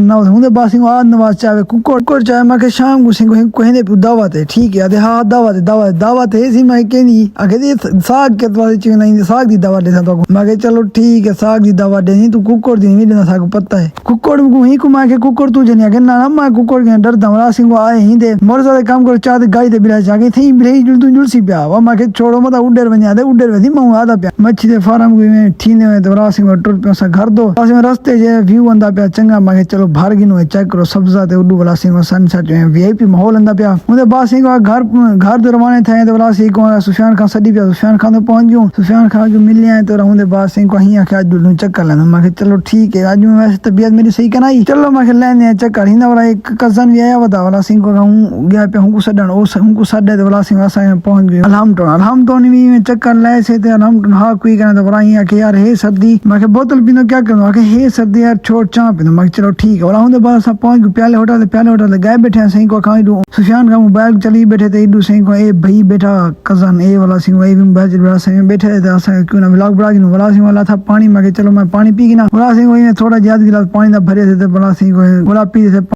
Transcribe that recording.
ना हुंदे बात सिंह आ नवाज चावे कुकर चाहे मैं के शाम को सिंह कहने पे दावत है ठीक है हाँ दावत है सी मैं कहनी आगे साग के तो नहीं साग दी दावत दे तो मैं के चलो ठीक है साग दी दावत दे तू कुकर दी नहीं देना साग पता है कुकर को ही को मैं के कुकर तू जने के ना मैं कुकर के डर दमरा सिंह आए ही दे मोर सारे काम कर चाह गाई दे बिला जाके थी बिले जुल सी प्या वा मैं के छोड़ो मत उडर बन दे उडर वधी मैं आदा प्या मच्छी दे फार्म में थीने में तो रासिंह टुर पे सा घर दो में रस्ते जे व्यू अंदा प्या चंगा मैं चलो बाहर गिनो चेक करो सब्जा ते उडू वाला सिंह सनसेट में वीआईपी माहौल अंदा प्या मुझे बात सिंह घर तो रवाने थे तो वाला सिंह को सुफियान खान सदी प्या सुफियान खान तो पहुंच गयो सुफियान खान जो मिल आए तो रहूंदे बात सिंह को ही आके आज दुलू चक्कर लेना मैं चलो ठीक है आज मैं वैसे तबीयत मेरी सही कराई चलो मैं लेने चक्कर हिंदा वाला एक कजन भी आया बता वाला सिंह को हूं गया पे हमको सडन ओ हमको सडे तो वाला सिंह आसा पहुंच गयो अलहम तो नहीं चक्कर ले से ते अलहम हां कोई कहना तो वाला ही के यार हे सर्दी मैं बोतल पीनो क्या करूं के हे सर्दी यार छोड़ चा पीनो मैं चलो ठीक है वाला हुंदे बात सब पहुंच गए प्याले होटल गए बैठे सही को खाई दो सुफियान का मोबाइल चली बैठे थे इडू सही को ए भाई बैठा कजन ए वाला सिंह वही मोबाइल वाला सही बैठे थे ऐसा क्यों ना व्लॉग बड़ा गिनो वाला सिंह वाला था पानी मैं चलो मैं पानी पी गिना वाला सिंह वही थोड़ा ज्यादा गिलास पानी दा भरे थे वाला सिंह को वाला पी थे